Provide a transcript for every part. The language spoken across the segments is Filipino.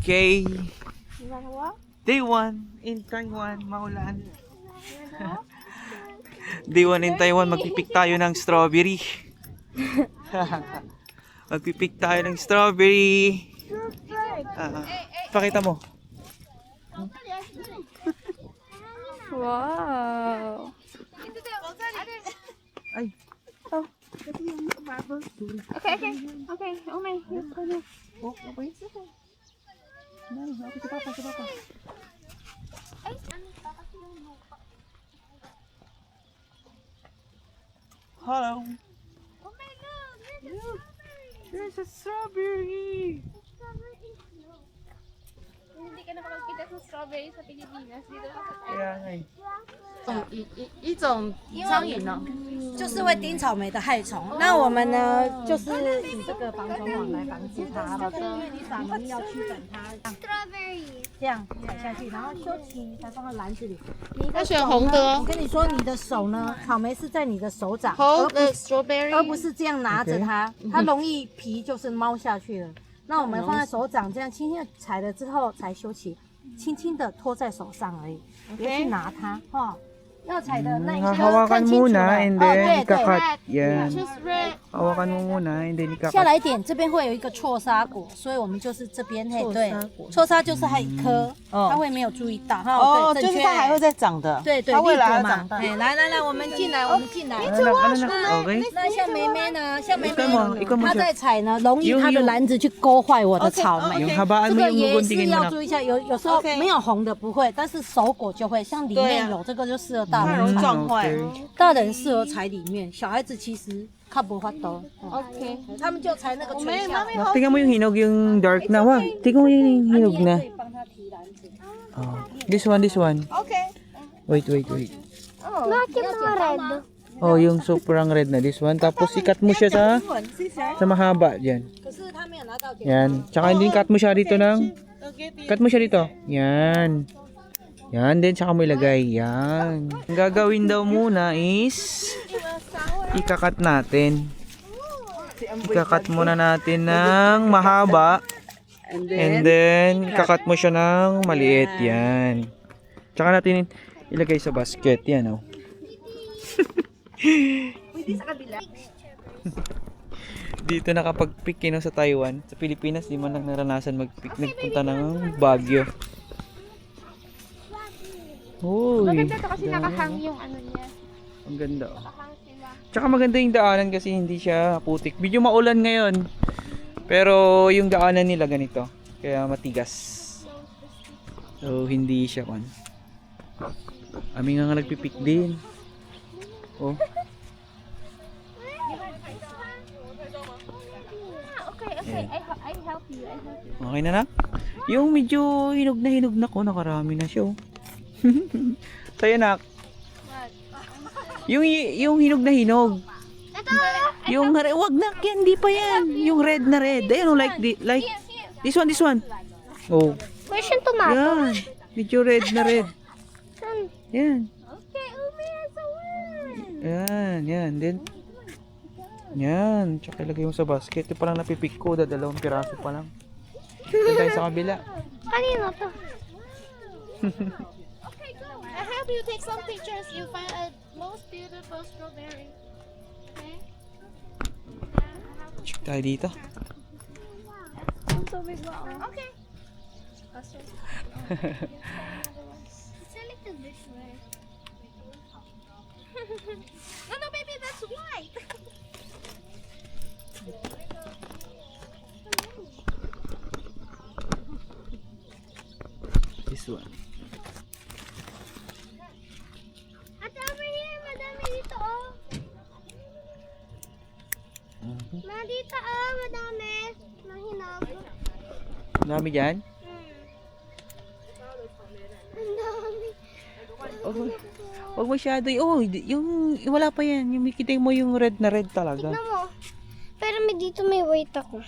Okay. You wanna walk? Day 1 in Taiwan, maulan. Day 1 in Taiwan, magpipik tayo ng strawberry. Magpipik tayo ng strawberry. Pakita mo. Wow. Ay. Oh. Okay. Oh my. Oh, okay. Si Papa. Hello. Oh my God. There's a strawberry. Hindi ka nakakakita ng strawberry sa Pilipinas. Dito lang sa Thailand. Kaya nga eh. 一种苍蝇呢，就是会叮草莓的害虫。那我们呢，就是以这个防虫网来防治它。因为你撒农药驱赶它， Strawberry. 这样踩下去，然后休息才放到篮子里。要选红的哦我跟你说，你的手呢，草莓是在你的手掌，红的 strawberry，而不是这样拿着它，它容易皮就是猫下去了。那我们放在手掌，这样轻轻的踩了之后才休息，轻轻的托在手上而已，别去拿它哈。要踩的那一下 Hawakan 看清楚了。 muna and 哦， then 对对。 ikakat. Yan. choose red。 Hawakan mo muna and then 下 ikakat. 来一点，这边会有一个错沙果，所以我们就是这边嘿，对，错沙就是还有一颗，它会没有注意到哈。哦，对，就是它还会再长的。对对，它未来绿果嘛还长大。哎，来，我们进来，我们进来。 Ano na? Okay. 那像妹妹呢？像妹妹 ikaw mo 她 siya. 在采呢，容易她的篮子去勾坏我的草莓。 Yung habaan 这 mo 个 yung 也 muguntingin 是 mo 要 na. 注意一下，有时候 OK 没有红的不会，但是熟果就会，像里面有这个就适合大它容易人采，撞坏。 大人适合采里面，小孩子其实看不发抖。 OK。他们就采那个我垂下。们妈咪 Tingnan mo yung hinog, yung dark na. Wag, tingnan mo yung hinog 你也 na. 可以帮他提篮子。 Oh. This one. OK。 Wait. Bakit mga red? Oh, yung sobrang red na this one. Tapos ikat mo siya sa mahaba diyan. 可是他没有拿到点。 Yan. Tsaka hindi cut mo siya dito cut mo siya dito. Yan. Yan din, tsaka mo ilagay. Yan. Ang gagawin daw muna is ikakat natin. Ikakat muna natin ng mahaba. And then ikakat mo siya ng maliit. Yan. Tsaka natin ilagay sa basket. Yan, oh. Dito nakapag-pick sa Taiwan. Sa Pilipinas, di man lang naranasan mag-pick. Nagpunta ng Baguio. Uy, Maganda to kasi nakahang yung ano niya. ang ganda. Oh. Nakahang sila. Tsaka maganda yung daanan kasi hindi siya putik. Medyo maulan ngayon. Pero yung daanan nila ganito. Kaya matigas. So, hindi siya kon. Kami nga nagpipik din. Oh. Okay. I help you. Okay na na? Yung medyo hinog na ko. Nakarami na siya. Oh. Sa'yo, nak. Yung hinog na hinog. Yung wag na, yan, di pa yan. Yung red na red. Ayun, oh, like this one. Oh. Where's yung tomato? Yan. Medyo red na red. Yan. Okay, that's a word. Yan. Then, yan. Tsaka ilagay mo sa basket. Ito pa lang napipik ko. Dalawang piraso pa lang. Ito tayo sa kabila. Kanino to? Okay, go. I help you take some pictures. You find a most beautiful strawberry. Okay? Check tayo dito. Okay. Select this way. No, baby, that's white. This one. At over here, madami dito oh. Dito oh, madami. Mahinog. Dami dyan. Ang dami. Huwag masyado. Oh, yung wala pa yan. Yung makita mo yung red na red talaga. Tignan mo. Pero dito may weight ako.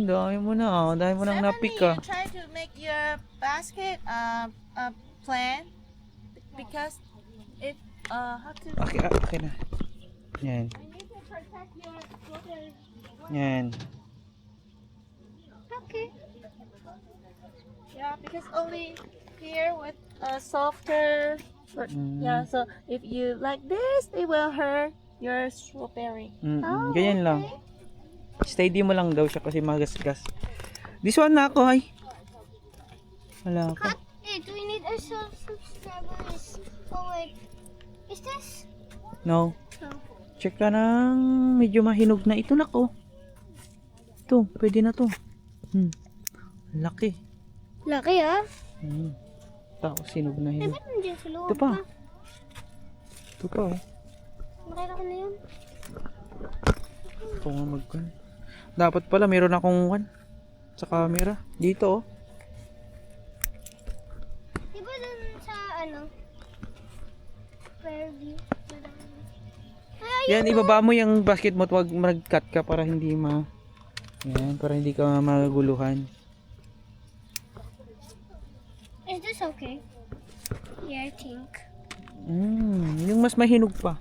Dami mo na. Dami mo nang napik ah. You try to make your basket plan because it have to. Okay na. Yan. Yan. Okay. because only here with a softer. But yeah, so if you like this, it will hurt your strawberry. Ganyan lang. Steady mo lang daw siya kasi magasgas. This one na ako, ay. Wala pa. Hey, do we need ourselves some strawberries? Oh wait, is this? No. No. Check ka ng medyo mahinog na ito na ko. Ito, pwede na to. Laki. Laki ah. Tapos hinog na hinog. Ba't nandiyan sa loob Ito pa. Ito pa oh. Makita ko na yun. Ito nga magkan. Dapat pala meron akong one sa camera. Dito oh. Di ba dun sa ano? Fairview? Yan, ibaba mo yung basket mo at wag mag-cut ka para hindi yan, para hindi ka maguluhan. Is this okay? Yeah, I think. Yung mas mahinog pa.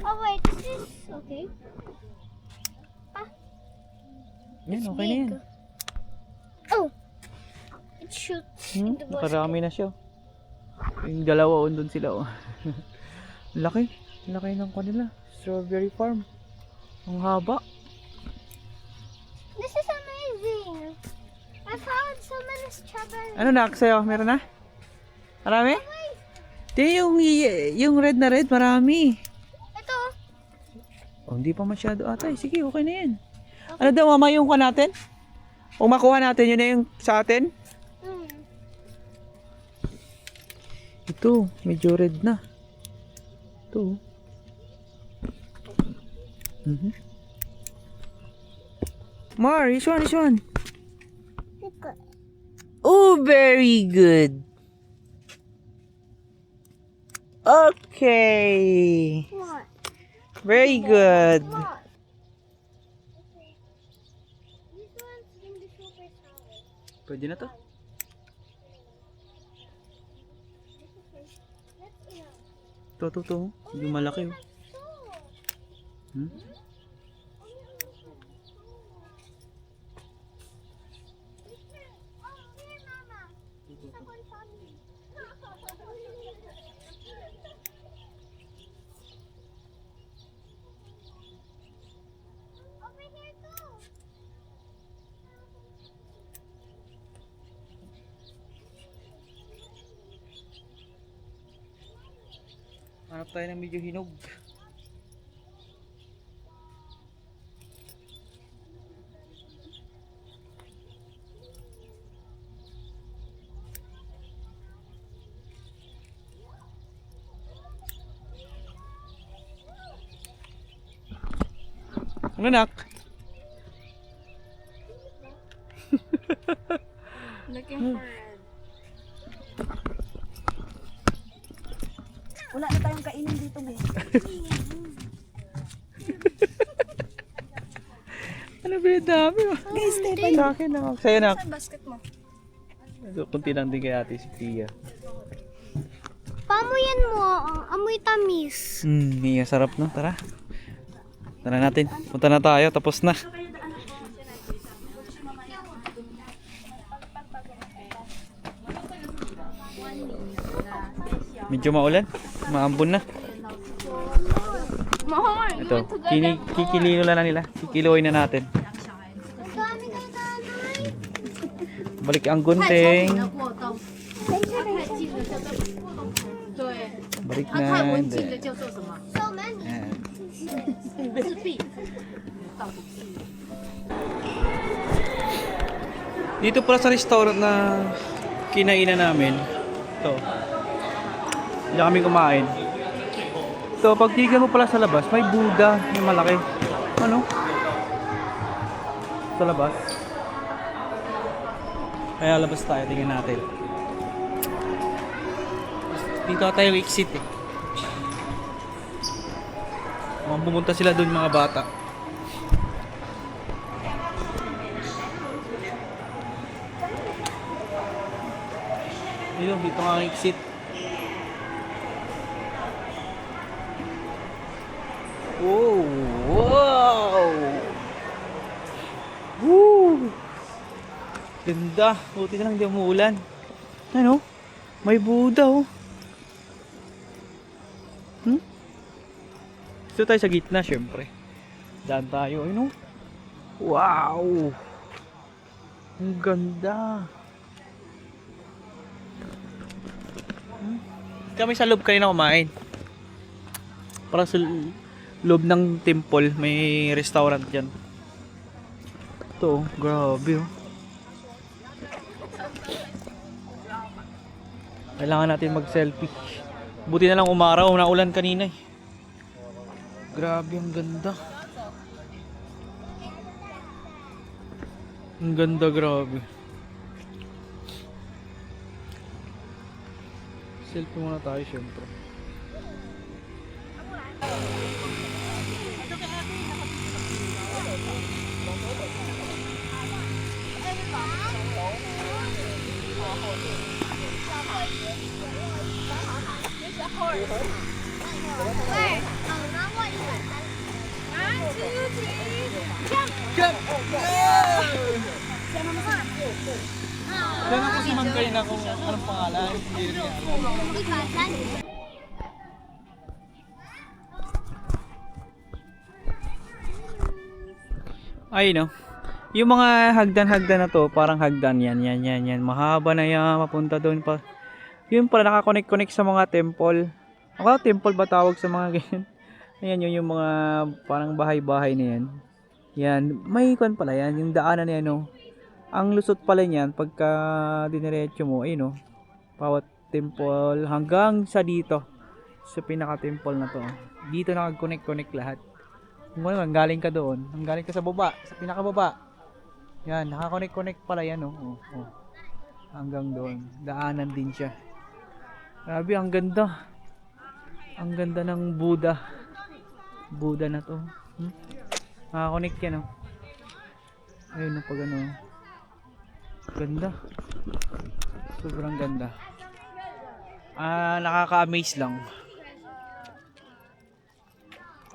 Oh wait, is this okay? Yan, okay na yan. Oh! It shoots in the basket. Nakarami na siya. Yung dalawa doon sila oh. Laki. Laki ng kanila. Strawberry farm. Ang haba. This is amazing! I found so many strawberries. Ano na sa'yo? Meron na? Marami? Di, yung red na red, marami. Ito. Oh, hindi pa masyado atay. Sige, okay na yan. Ano daw, mama, yung ka natin? O makuha natin, yun na yung sa atin? Ito, medyo red na. Ito. Mar, this one. Oh, very good. Okay. What? Very good. What? These ones can be super sour. Pwede na to. To. Yung malaki oh. Hanap tayo ng medyo hinog. Ano nak? Looking for red. Wala na tayong kainin dito, be. Ano ba yung dami mo? Guys, stay pa. Sa akin na. Sa'yo nak. Saan basket mo? Kunti lang din kay ate si Tia. Pamuyan mo, amoy tamis. Mia, sarap no? Tara. Tara natin. Punta na tayo. Tapos na. Medyo maulan. Maambon na. More. Ito. Kikililo na nila. Kikiloy na natin. Dami kayo dami. Balik ang gunting. Balik na. 叫做什么？ So many. Ayan. 是 beef。 Dito pala sa restaurant na kinainan namin. Ito. Hindi kami kumain. Ito, pag tignan mo pala sa labas, may Buddha, may malaki. Ano? Sa labas. Kaya labas tayo, tingnan natin. Dito tayo exit eh. Mukhang pumunta sila doon mga bata. Dito nga ang exit. Oh, wow! Woo! Ganda. Buti na lang hindi umuulan. Ano? May Buddha oh. Dito tayo sa gitna syempre. Daan tayo. Ano? Wow! Ang ganda. Kami sa loob kanina kumain. Para sa loob ng temple, may restaurant dyan. Ito, grabe oh. Kailangan natin mag-selfie. Buti na lang umaraw, naulan kanina eh. Grabe, ang ganda. Ang ganda, grabe. Selfie muna tayo syempre. Diyan ako si Ma'am kanina kung anong pangalan. Ay no. Yung mga hagdan-hagdan na to, parang hagdan yan. Mahaba na yan, mapunta doon pa. Yun pala nakakonect-connect sa mga temple. Ako temple ba tawag sa mga ganyan? Ayan yun yung mga parang bahay-bahay na yan. Yan, may ikon pala yan, yung daanan na yan oh. Ang lusot pala niyan pagka diniretso mo, ayun oh. Bawat temple hanggang sa dito. Sa pinaka-temple na to. Dito nakag-connect lahat. Kung ano, galing ka doon, galing ka sa baba, sa pinakababa. Yan, nakakonect pala yan oh. Hanggang doon. Daanan din siya. Grabe, ang ganda. Ang ganda ng Buddha. Buddha na to. Nakakonect yan oh. Ayun pag ano. Ganda. Sobrang ganda. Nakaka-amaze lang.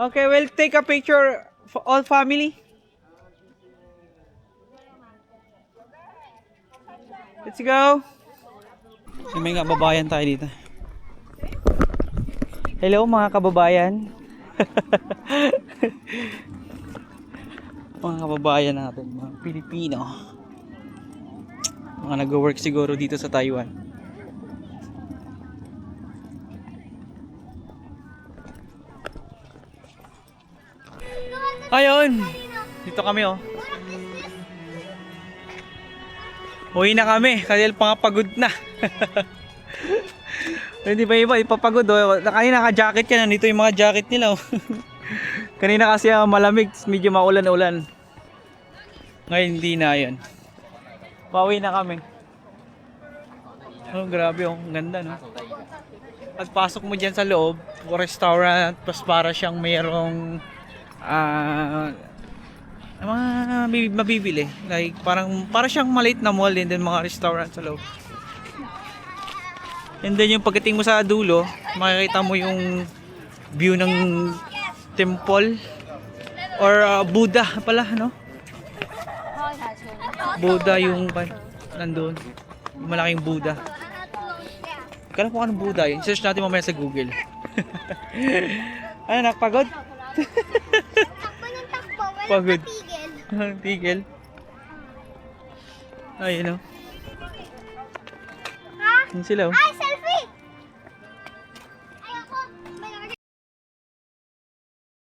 Okay, we'll take a picture for all family. Let's go. May mga kababayan tayo dito. Hello mga kababayan. Mga kababayan natin, mga Pilipino. Mga nag-work siguro dito sa Taiwan. Ayun, dito kami oh. Uwi na kami kasi pangapagod na. Hindi ba iba ipapagod oh. Kanina naka-jacket ka na, dito yung mga jacket nila oh. Kanina kasi malamig, medyo maulan-ulan. Ngayon hindi na yan. Pauwi na kami. Oh, grabe oh, ang ganda no. At pasok mo diyan sa loob, restaurant, pas para siyang mayroong mga mabibili. Like parang para siyang maliit na mall din mga restaurant sa loob. And then yung pagdating mo sa dulo, makikita mo yung view ng temple or Buddha pala, no? Buddha yung nandun. Yung malaking Buddha. Kala ko anong Buddha yun. Search natin mamaya sa Google. Ano, nakapagod? Takbo ng takbo, walang Pagod. patigil. Tigil. Ayun o. Ha? Yun sila oh. Ay,